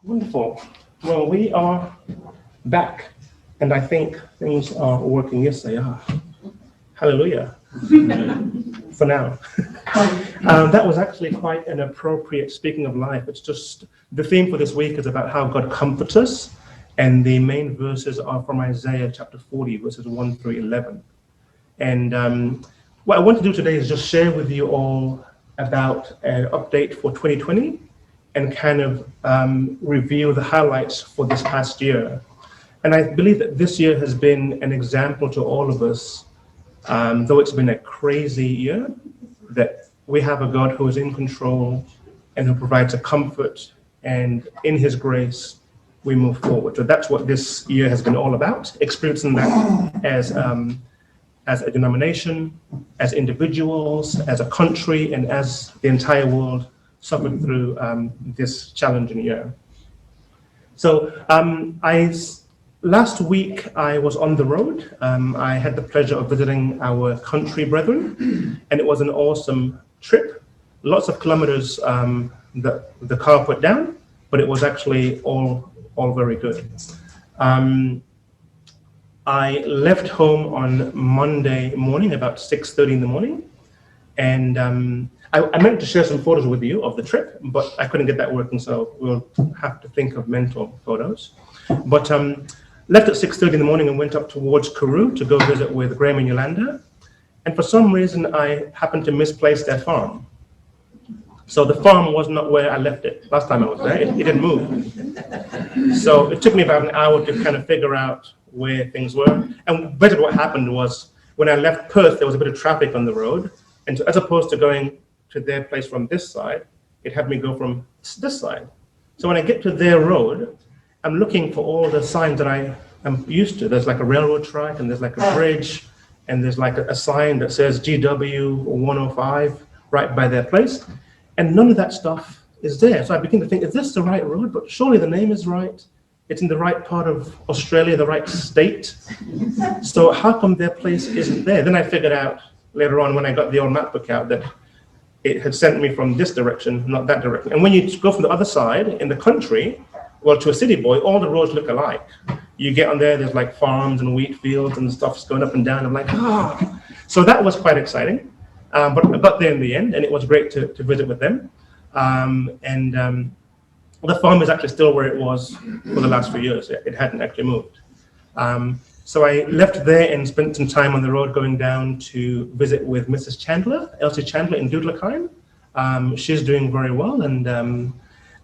Wonderful. Well, we are back, and I think things are working. Yes, they are. Hallelujah. For now. That was actually quite an appropriate speaking of life. It's just the theme for this week is about how God comforts us, and the main verses are from Isaiah chapter 40, verses 1 through 11. And what I want to do today is just share with you all about an update for 2020 and kind of review the highlights for this past year. And I believe that this year has been an example to all of us, though it's been a crazy year, that we have a God who is in control and who provides a comfort, and in his grace, we move forward. So that's what this year has been all about, experiencing that as a denomination, as individuals, as a country, and as the entire world suffered through this challenging year. So last week I was on the road. I had the pleasure of visiting our country brethren, and it was an awesome trip. Lots of kilometers that the car put down, but it was actually all very good. I left home on Monday morning, about 6:30 in the morning, and I meant to share some photos with you of the trip, but I couldn't get that working, so we'll have to think of mental photos. But left at 6:30 in the morning and went up towards Karoo to go visit with Graham and Yolanda, and for some reason I happened to misplace their farm. So the farm was not where I left it last time I was there. It didn't move. So it took me about an hour to kind of figure out where things were. And basically what happened was when I left Perth, there was a bit of traffic on the road. And so as opposed to going to their place from this side, it had me go from this side. So when I get to their road, I'm looking for all the signs that I am used to. There's like a railroad track, and there's like a bridge, and there's like a sign that says GW 105 right by their place. And none of that stuff is there. So I begin to think, is this the right road? But surely the name is right. It's in the right part of Australia, the right state. So how come their place isn't there? Then I figured out later on when I got the old map book out that it had sent me from this direction, not that direction. And when you go from the other side in the country, well, to a city boy, all the roads look alike. You get on there's like farms and wheat fields and stuff's going up and down. I'm like, So that was quite exciting. But I got there in the end, and it was great to visit with them. The farm is actually still where it was for the last few years. It hadn't actually moved. So I left there and spent some time on the road going down to visit with Mrs. Chandler, Elsie Chandler in Doodlakine. She's doing very well, and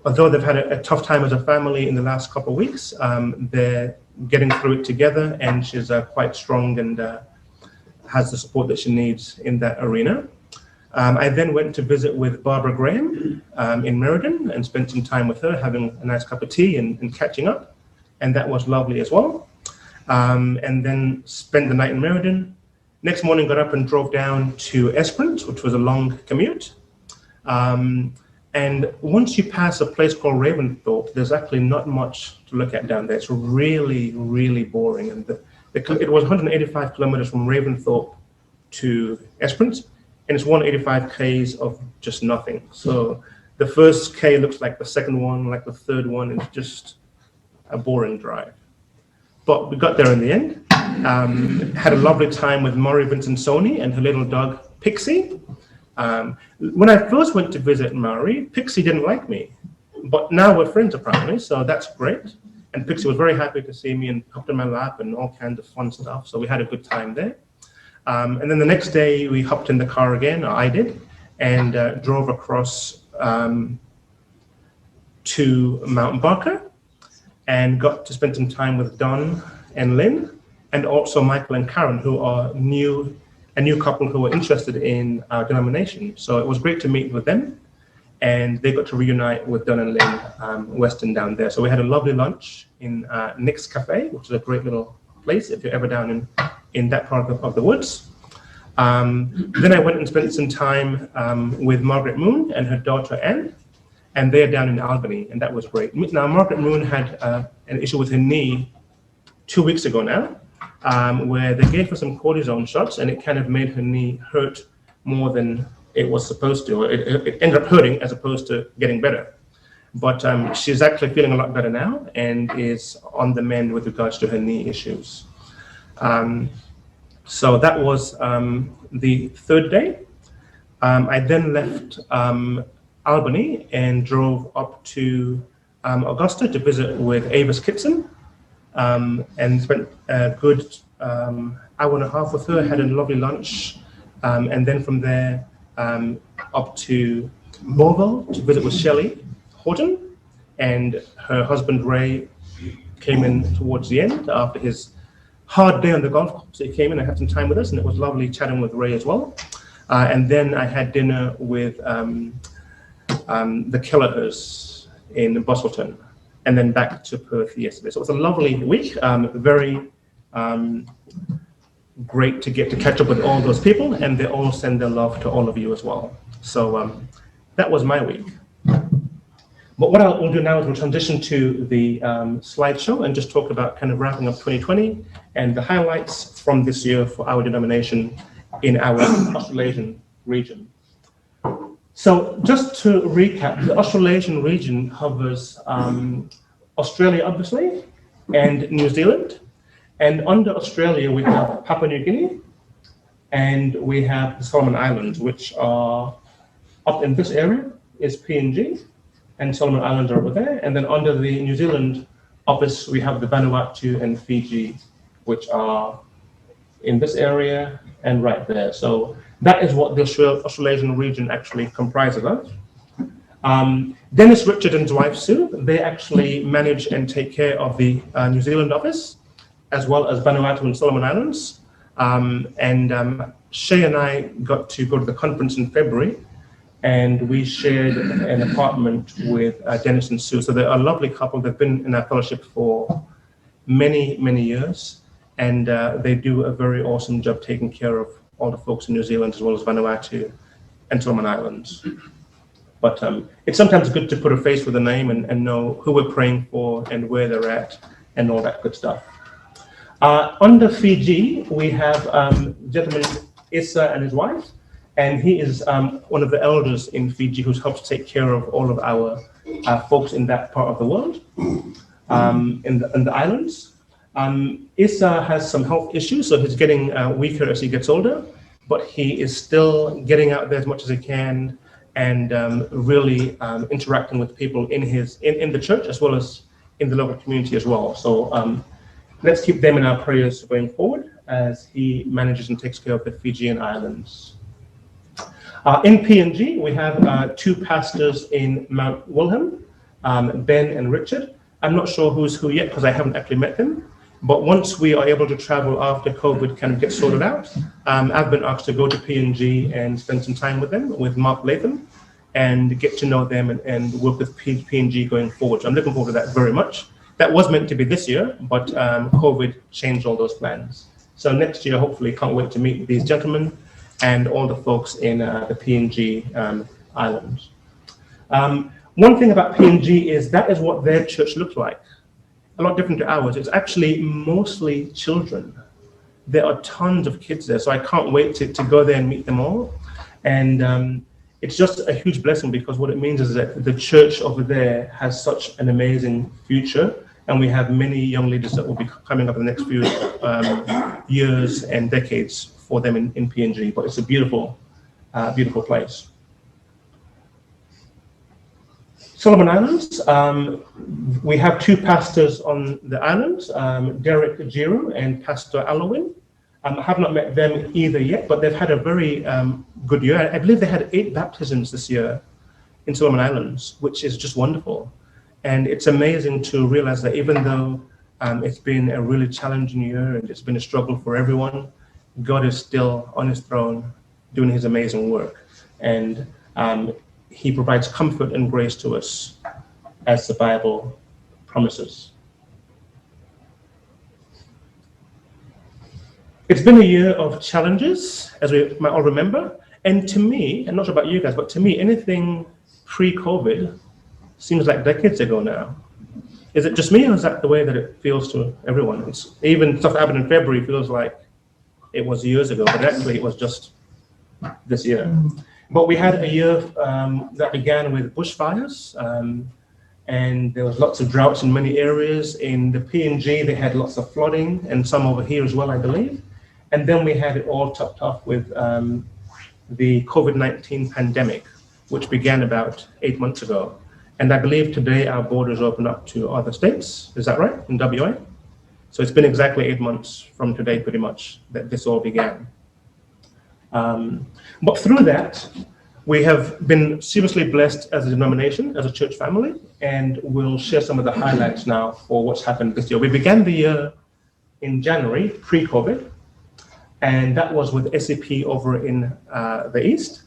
although they've had a tough time as a family in the last couple of weeks, they're getting through it together, and she's quite strong and has the support that she needs in that arena. I then went to visit with Barbara Graham in Meriden and spent some time with her, having a nice cup of tea and catching up, and that was lovely as well. And then spent the night in Meriden. Next morning got up and drove down to Esperance, which was a long commute. And once you pass a place called Ravensthorpe, there's actually not much to look at down there. It's really, really boring. And it was 185 kilometers from Ravensthorpe to Esperance, and it's 185 Ks of just nothing. So the first K looks like the second one, like the third one. It's just a boring drive. But we got there in the end. Had a lovely time with Maury Vincenzoni and her little dog, Pixie. When I first went to visit Maury, Pixie didn't like me. But now we're friends apparently, so that's great. And Pixie was very happy to see me and hopped in my lap and all kinds of fun stuff. So we had a good time there. And then the next day we hopped in the car again, or I did, and drove across to Mount Barker and got to spend some time with Don and Lynn, and also Michael and Karen, who are a new couple who were interested in our denomination. So it was great to meet with them, and they got to reunite with Don and Lynn Weston down there. So we had a lovely lunch in Nick's Cafe, which is a great little place if you're ever down in that part of the woods. Then I went and spent some time with Margaret Moon and her daughter Anne, and they're down in Albany, and that was great. Now, Margaret Moon had an issue with her knee 2 weeks ago now, where they gave her some cortisone shots, and it kind of made her knee hurt more than it was supposed to. It ended up hurting as opposed to getting better. But she's actually feeling a lot better now and is on the mend with regards to her knee issues. So that was the third day. I then left Albany and drove up to Augusta to visit with Avis Kitson, and spent a good hour and a half with her, had a lovely lunch, and then from there up to Beauville to visit with Shelley Horton, and her husband Ray came in towards the end after his hard day on the golf course. He came in and had some time with us, and it was lovely chatting with Ray as well. And then I had dinner with the Kelleher's in Busselton, and then back to Perth yesterday. So it was a lovely week, very great to get to catch up with all those people, and they all send their love to all of you as well. So that was my week. But what we'll do now is we'll transition to the slideshow and just talk about kind of wrapping up 2020 and the highlights from this year for our denomination in our Australasian region. So just to recap, the Australasian region covers Australia, obviously, and New Zealand. And under Australia, we have Papua New Guinea, and we have the Solomon Islands, which are up in this area is PNG, and Solomon Islands are over there. And then under the New Zealand office, we have the Vanuatu and Fiji, which are in this area and right there. So that is what the Australasian region actually comprises of. Dennis Richard and his wife Sue, they actually manage and take care of the New Zealand office, as well as Vanuatu and Solomon Islands. Shay and I got to go to the conference in February, and we shared an apartment with Dennis and Sue. So they're a lovely couple. They've been in our fellowship for many, many years, and they do a very awesome job taking care of all the folks in New Zealand, as well as Vanuatu and Solomon Islands. But it's sometimes good to put a face with a name and know who we're praying for and where they're at and all that good stuff. Under Fiji, we have gentleman Issa and his wife, and he is one of the elders in Fiji who helps take care of all of our folks in that part of the world, in the islands. Issa has some health issues, so he's getting weaker as he gets older, but he is still getting out there as much as he can and really interacting with people in the church as well as in the local community as well. So let's keep them in our prayers going forward as he manages and takes care of the Fijian islands. In PNG, we have two pastors in Mount Wilhelm, Ben and Richard. I'm not sure who's who yet because I haven't actually met them. But once we are able to travel after COVID kind of gets sorted out, I've been asked to go to PNG and spend some time with them, with Mark Latham, and get to know them and work with PNG going forward. So I'm looking forward to that very much. That was meant to be this year, but COVID changed all those plans. So next year, hopefully, can't wait to meet these gentlemen and all the folks in the PNG islands. One thing about PNG is that is what their church looks like. A lot different to ours. It's actually mostly children. There are tons of kids there, so I can't wait to go there and meet them all. And it's just a huge blessing because what it means is that the church over there has such an amazing future, and we have many young leaders that will be coming up in the next few years and decades for them in PNG. But it's a beautiful, beautiful place. Solomon Islands, we have two pastors on the islands, Derek Jiru and Pastor Alowin. I have not met them either yet, but they've had a very good year. I believe they had 8 baptisms this year in Solomon Islands, which is just wonderful. And it's amazing to realize that even though it's been a really challenging year and it's been a struggle for everyone, God is still on his throne doing his amazing work. And he provides comfort and grace to us as the Bible promises. It's been a year of challenges, as we might all remember. And to me, I'm not sure about you guys, but to me, anything pre-COVID seems like decades ago now. Is it just me, or is that the way that it feels to everyone? It's, even stuff that happened in February feels like it was years ago, but actually it was just this year. But we had a year that began with bushfires, and there was lots of droughts in many areas. In the PNG, they had lots of flooding, and some over here as well, I believe. And then we had it all topped off with the COVID-19 pandemic, which began about 8 months ago. And I believe today our borders open up to other states. Is that right, in WA? So it's been exactly 8 months from today, pretty much, that this all began. But through that, we have been seriously blessed as a denomination, as a church family, and we'll share some of the highlights now for what's happened this year. We began the year in January, pre-COVID, and that was with SAP over in the East.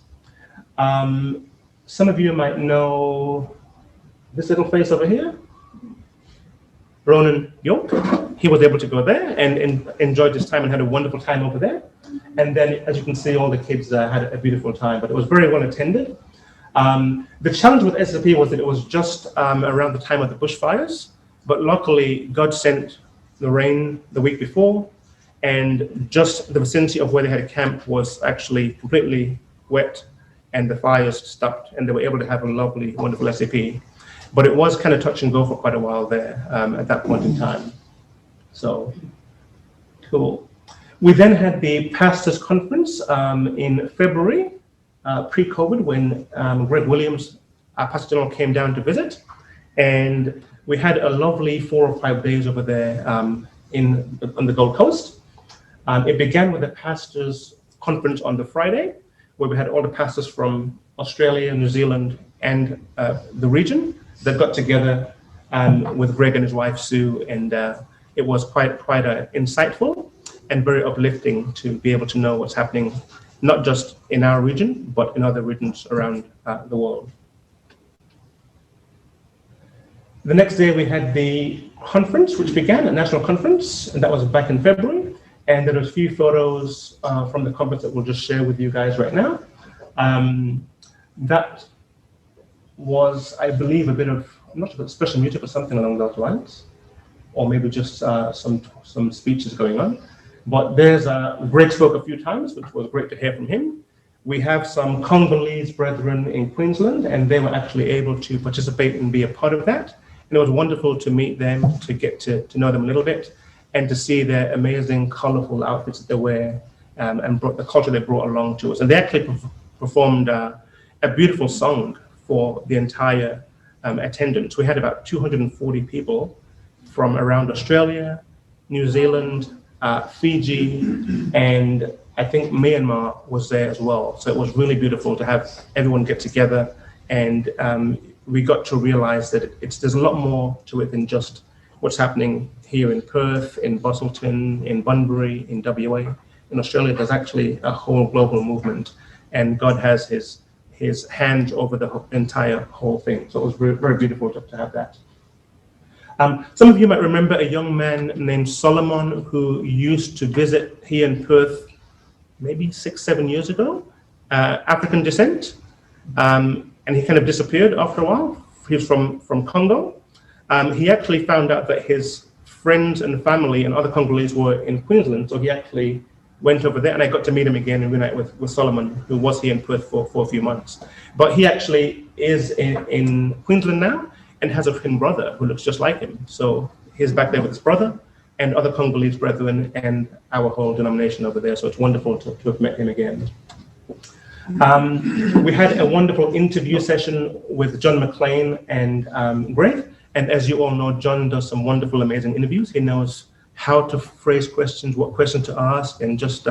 Some of you might know this little face over here, Ronan York. He was able to go there and enjoyed his time and had a wonderful time over there. And then, as you can see, all the kids had a beautiful time, but it was very well attended. The challenge with SAP was that it was just around the time of the bushfires, but luckily God sent the rain the week before, and just the vicinity of where they had a camp was actually completely wet, and the fires stopped, and they were able to have a lovely, wonderful SAP. But it was kind of touch and go for quite a while there at that point in time. So, cool. We then had the Pastors Conference in February, pre-COVID, when Greg Williams, our Pastor General, came down to visit. And we had a lovely 4 or 5 days over there on the Gold Coast. It began with a Pastors Conference on the Friday, where we had all the pastors from Australia, New Zealand, and the region that got together with Greg and his wife, Sue, and it was quite insightful and very uplifting to be able to know what's happening, not just in our region, but in other regions around the world. The next day we had the conference, which began, a national conference, and that was back in February. And there was a few photos from the conference that we'll just share with you guys right now. That was, I believe, a bit of, I'm not sure, special music or something along those lines, or maybe just some speeches going on. But there's Greg spoke a few times, which was great to hear from him. We have some Congolese brethren in Queensland, and they were actually able to participate and be a part of that. And it was wonderful to meet them, to get to know them a little bit, and to see their amazing, colorful outfits that they wear, and brought the culture they brought along to us. And they actually performed a beautiful song for the entire attendance. We had about 240 people from around Australia, New Zealand, Fiji, and I think Myanmar was there as well. So it was really beautiful to have everyone get together, and we got to realize that there's a lot more to it than just what's happening here in Perth, in Busselton, in Bunbury, in WA. In Australia, there's actually a whole global movement, and God has his hand over the entire whole thing. So it was very, very beautiful to have that. Some of you might remember a young man named Solomon who used to visit here in Perth maybe 6-7 years ago, African descent, and he kind of disappeared after a while. He's from Congo. He actually found out that his friends and family and other Congolese were in Queensland, so he actually went over there, and I got to meet him again and reunite with Solomon, who was here in Perth for a few months. But he actually is in Queensland now, and has a twin brother who looks just like him. So he's back there with his brother and other Congolese brethren and our whole denomination over there. So it's wonderful to have met him again. We had a wonderful interview session with John McLean and Greg. And as you all know, John does some wonderful, amazing interviews. He knows how to phrase questions, what questions to ask, and just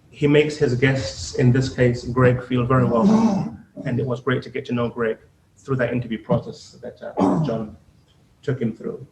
he makes his guests, in this case, Greg, feel very welcome. And it was great to get to know Greg through that interview process that John took him through.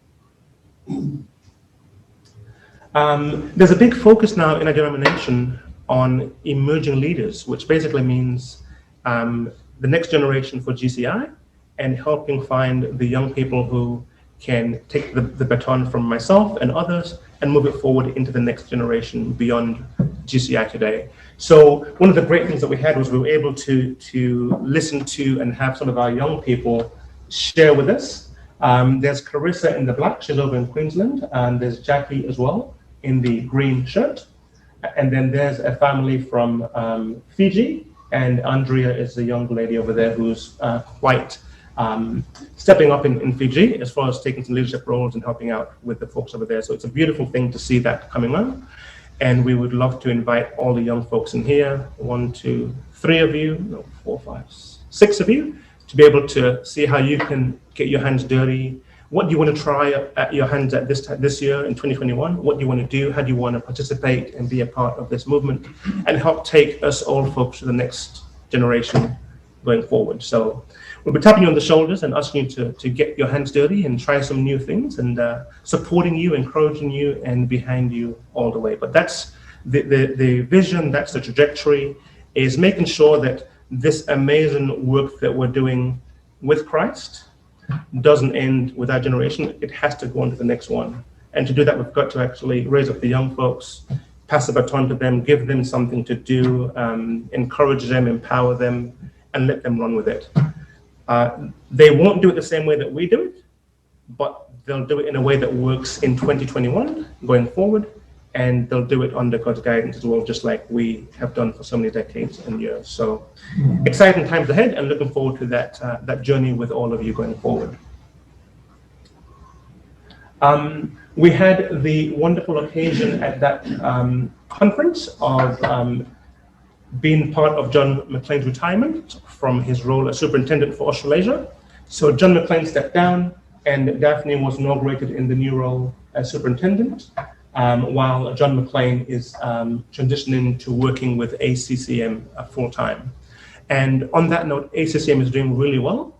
There's a big focus now in our denomination on emerging leaders, which basically means the next generation for GCI, and helping find the young people who can take the baton from myself and others and move it forward into the next generation beyond GCI today. So one of the great things that we had was we were able to listen to and have some of our young people share with us. There's Carissa in the black, she's over in Queensland, and there's Jackie as well in the green shirt. And then there's a family from Fiji, and Andrea is the young lady over there who's quite stepping up in Fiji as far as taking some leadership roles and helping out with the folks over there. So it's a beautiful thing to see that coming on. And we would love to invite all the young folks in here, 1, 2, 3 of you, no, 4, 5, 6 of you, to be able to see how you can get your hands dirty. What do you want to try at your hands at this year in 2021? What do you want to do? How do you want to participate and be a part of this movement and help take us all folks to the next generation going forward? So we'll be tapping you on the shoulders and asking you to get your hands dirty and try some new things, and supporting you, encouraging you, and behind you all the way. But that's the vision, that's the trajectory, is making sure that this amazing work that we're doing with Christ doesn't end with our generation. It has to go on to the next one. And to do that, we've got to actually raise up the young folks, pass the baton to them, give them something to do, encourage them, empower them, and let them run with it. They won't do it the same way that we do it, but they'll do it in a way that works in 2021 going forward, and they'll do it under God's guidance as well, just like we have done for so many decades and years. So exciting times ahead, and looking forward to that journey with all of you going forward. We had the wonderful occasion at that conference of being part of John McLean's retirement from his role as superintendent for Australasia. So John McLean stepped down, and Daphne was inaugurated in the new role as superintendent, while John McLean is transitioning to working with ACCM full-time. And on that note, ACCM is doing really well.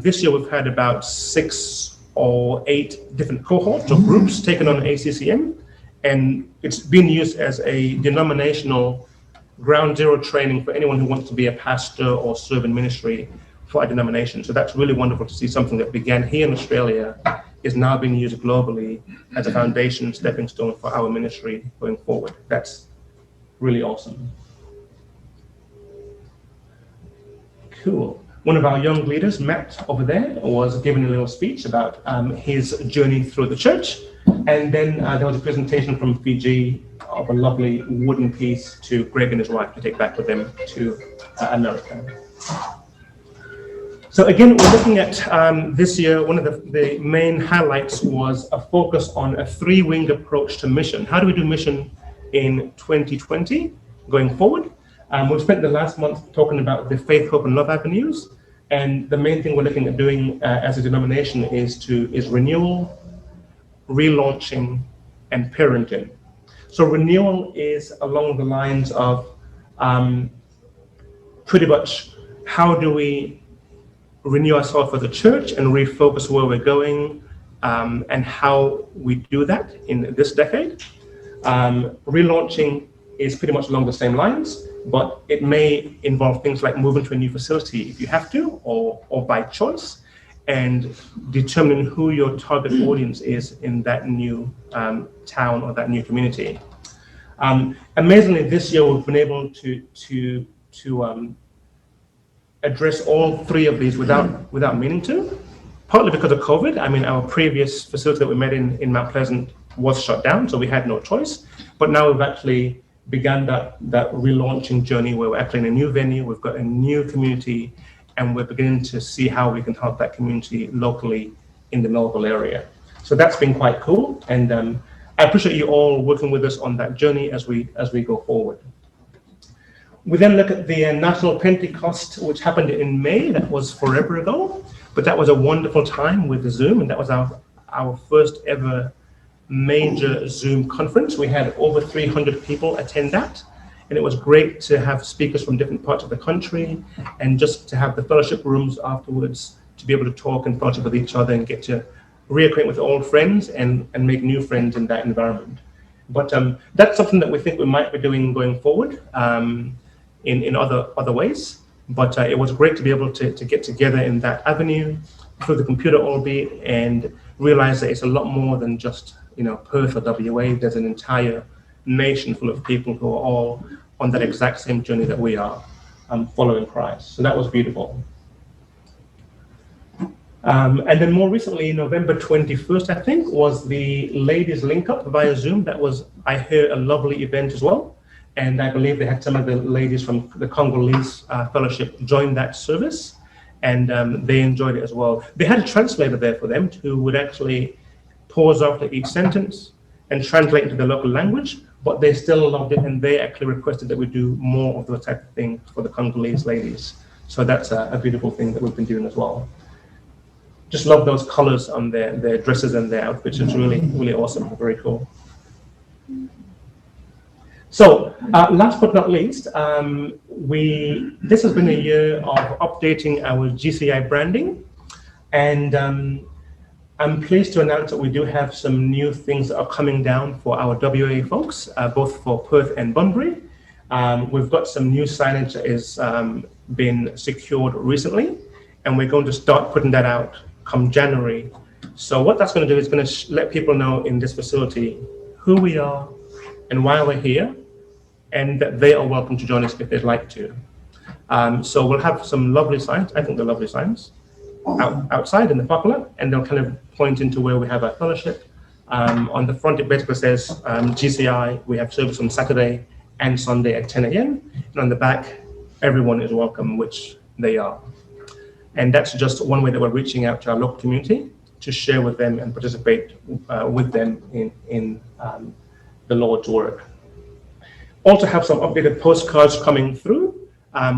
This year we've had about 6 or 8 different cohorts or groups taken on ACCM, and it's been used as a denominational ground zero training for anyone who wants to be a pastor or serve in ministry for a denomination. So that's really wonderful to see something that began here in Australia is now being used globally as a foundation, stepping stone for our ministry going forward. That's really awesome. Cool. One of our young leaders, Matt, over there, was giving a little speech about his journey through the church. And then there was a presentation from Fiji of a lovely wooden piece to Greg and his wife to take back with them to America. So again, we're looking at this year, one of the main highlights was a focus on a 3-winged approach to mission. How do we do mission in 2020 going forward? We've spent the last month talking about the faith, hope, and love avenues. And the main thing we're looking at doing as a denomination is renewal, relaunching, and parenting. So renewal is along the lines of pretty much how do we renew ourselves for the church and refocus where we're going, and how we do that in this decade. Relaunching is pretty much along the same lines, but it may involve things like moving to a new facility if you have to, or by choice, and determining who your target audience is in that new town or that new community. Amazingly, this year we've been able to address all 3 of these without meaning to, partly because of COVID. I mean, our previous facility that we met in Mount Pleasant was shut down, so we had no choice. But now we've actually begun that relaunching journey where we're actually in a new venue, we've got a new community, and we're beginning to see how we can help that community locally in the local area. So that's been quite cool, and I appreciate you all working with us on that journey as we go forward. We then look at the National Pentecost, which happened in May. That was forever ago, but that was a wonderful time with the Zoom, and that was our first ever major Zoom conference. We had over 300 people attend that, and it was great to have speakers from different parts of the country, and just to have the fellowship rooms afterwards to be able to talk and fellowship with each other and get to reacquaint with old friends and make new friends in that environment. But that's something that we think we might be doing going forward in other ways. But it was great to be able to get together in that avenue through the computer, albeit, and realize that it's a lot more than just Perth or WA. There's an entire nation full of people who are all on that exact same journey that we are, following Christ. So that was beautiful. And then more recently, November 21st, I think, was the ladies link up via Zoom. That was, I heard, a lovely event as well. And I believe they had some of the ladies from the Congolese fellowship join that service. and they enjoyed it as well. They had a translator there for them who would actually pause after each sentence and translate into the local language, but they still loved it, and they actually requested that we do more of those type of things for the Congolese ladies. So that's a beautiful thing that we've been doing as well. Just love those colors on their dresses and their outfits. It's really, really awesome, very cool. So last but not least, this has been a year of updating our GCI branding, and I'm pleased to announce that we do have some new things that are coming down for our WA folks, both for Perth and Bunbury. We've got some new signage that is been secured recently, and we're going to start putting that out come January. So what that's going to do is going to let people know in this facility who we are and why we're here, and that they are welcome to join us if they'd like to. So we'll have some lovely signs, I think they're lovely signs, outside in the parking lot, and they'll kind of point into where we have our fellowship. On the front, it basically says GCI, we have service on Saturday and Sunday at 10 a.m. And on the back, everyone is welcome, which they are. And that's just one way that we're reaching out to our local community to share with them and participate with them in the Lord's work. Also have some updated postcards coming through.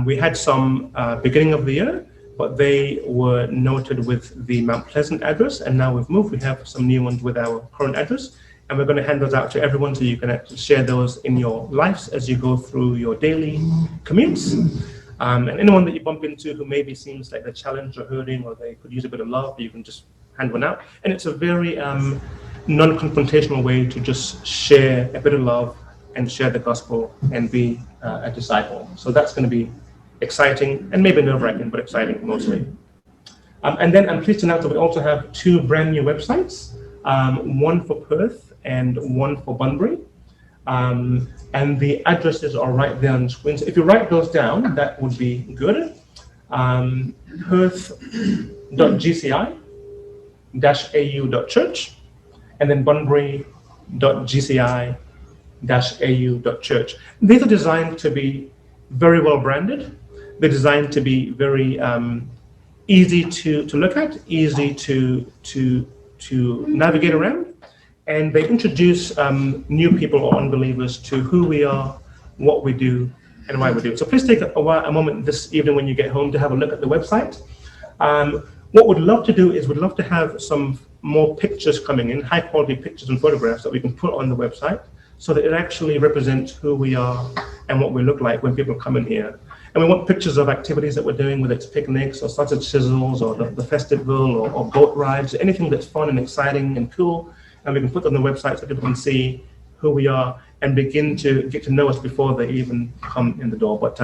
We had some beginning of the year, but they were noted with the Mount Pleasant address, and now we've moved. We have some new ones with our current address, and we're going to hand those out to everyone so you can actually share those in your lives as you go through your daily commutes. And anyone that you bump into who maybe seems like they're challenged or hurting, or they could use a bit of love, you can just hand one out. And it's a very non-confrontational way to just share a bit of love and share the gospel and be a disciple. So that's going to be exciting and maybe nerve-wracking, but exciting mostly. And then I'm pleased to announce that we also have two brand new websites, one for Perth and one for Bunbury. And the addresses are right there on the screen. So if you write those down, that would be good. Perth.gci-au.church, and then Bunbury.gci-au.church. These are designed to be very well branded. They're designed to be very easy to look at, easy to navigate around. And they introduce new people or unbelievers to who we are, what we do, and why we do it. So please take a moment this evening when you get home to have a look at the website. What we'd love to do is we'd love to have some more pictures coming in, high quality pictures and photographs that we can put on the website so that it actually represents who we are and what we look like when people come in here. And we want pictures of activities that we're doing, whether it's picnics or sausage sizzles or the festival or boat rides, anything that's fun and exciting and cool. And we can put them on the website so people can see who we are and begin to get to know us before they even come in the door. But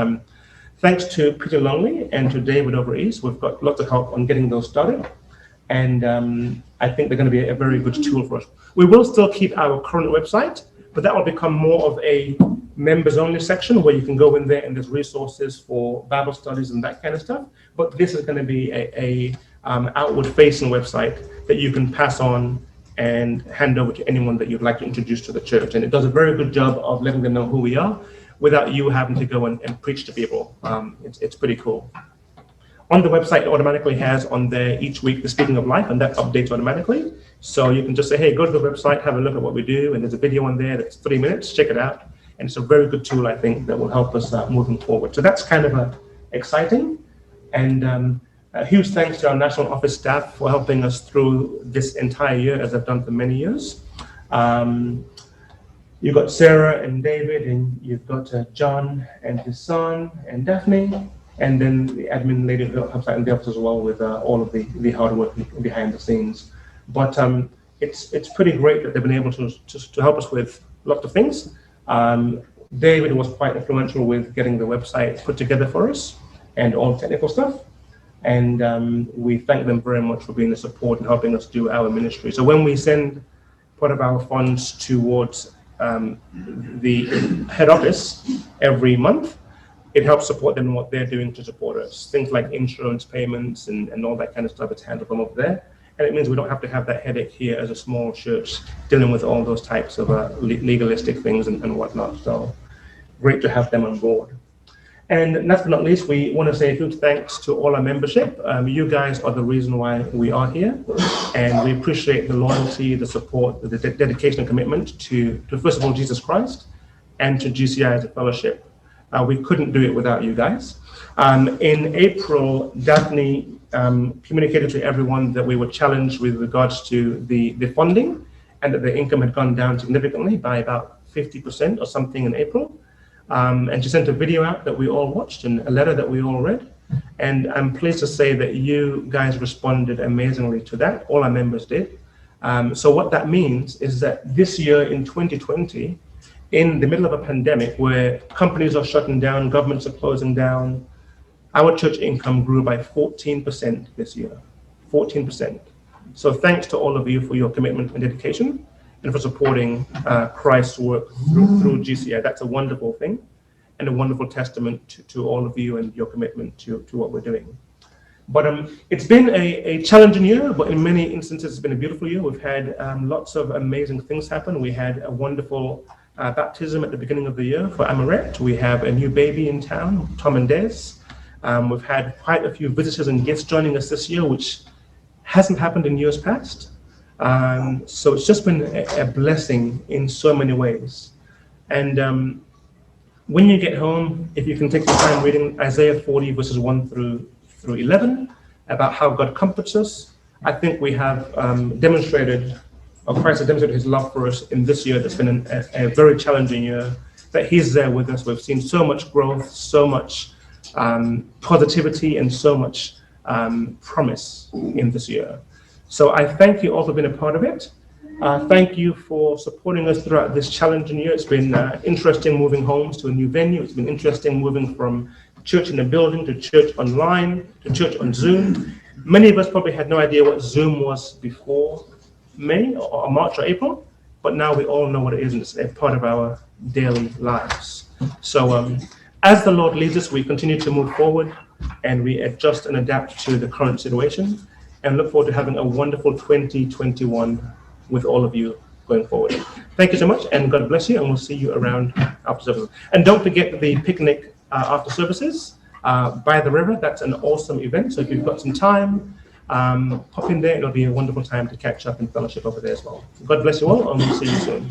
thanks to Peter Longley and to David over East, we've got lots of help on getting those started. And I think they're going to be a very good tool for us. We will still keep our current website, but that will become more of a members only section where you can go in there and there's resources for Bible studies and that kind of stuff. But this is going to be a outward facing website that you can pass on and hand over to anyone that you'd like to introduce to the church. And it does a very good job of letting them know who we are without you having to go and preach to people. It's pretty cool. On the website, it automatically has on there each week the Speaking of Life, and that updates automatically. So you can just say, hey, go to the website, have a look at what we do, and there's a video on there that's 3 minutes, check it out. And it's a very good tool, I think, that will help us moving forward. So that's kind of exciting. And a huge thanks to our national office staff for helping us through this entire year, as I've done for many years. You've got Sarah and David, and you've got John and his son, and Daphne, and then the admin lady who helps out in the office as well with all of the hard work behind the scenes. But it's pretty great that they've been able to help us with lots of things. David was quite influential with getting the website put together for us and all the technical stuff. And we thank them very much for being the support and helping us do our ministry. So when we send part of our funds towards the head office every month, it helps support them in what they're doing to support us. Things like insurance payments and all that kind of stuff, it's handled from over there. And it means we don't have to have that headache here as a small church dealing with all those types of legalistic things and whatnot. So great to have them on board. And last but not least, we want to say a huge thanks to all our membership. You guys are the reason why we are here, and we appreciate the loyalty, the support, the dedication and commitment to first of all, Jesus Christ, and to GCI as a fellowship. We couldn't do it without you guys. In April, Daphne communicated to everyone that we were challenged with regards to the funding, and that the income had gone down significantly by about 50% or something in April. And she sent a video out that we all watched and a letter that we all read. And I'm pleased to say that you guys responded amazingly to that. All our members did. So what that means is that this year in 2020, in the middle of a pandemic where companies are shutting down, governments are closing down, our church income grew by 14% this year, 14%. So thanks to all of you for your commitment and dedication, and for supporting Christ's work through GCI. That's a wonderful thing, and a wonderful testament to all of you and your commitment to what we're doing. But it's been a challenging year, but in many instances it's been a beautiful year. We've had lots of amazing things happen. We had a wonderful baptism at the beginning of the year for Amaret. We have a new baby in town, Tom and Des. We've had quite a few visitors and guests joining us this year, which hasn't happened in years past. So it's just been a blessing in so many ways. And when you get home, if you can take some time reading Isaiah 40 verses 1 through 11 about how God comforts us, I think we have demonstrated, or Christ has demonstrated his love for us in this year that's been a very challenging year, that he's there with us. We've seen so much growth, so much positivity, and so much promise in this year. So I thank you all for being a part of it. Thank you for supporting us throughout this challenging year. It's been interesting moving homes to a new venue. It's been interesting moving from church in a building to church online to church on Zoom. Many of us probably had no idea what Zoom was before May or March or April, but now we all know what it is, and it's a part of our daily lives. So as the Lord leads us, we continue to move forward, and we adjust and adapt to the current situation, and look forward to having a wonderful 2021 with all of you going forward. Thank you so much, and God bless you, and we'll see you around after services. And don't forget the picnic after services by the river. That's an awesome event, so if you've got some time, pop in there. It'll be a wonderful time to catch up and fellowship over there as well. God bless you all, and we'll see you soon.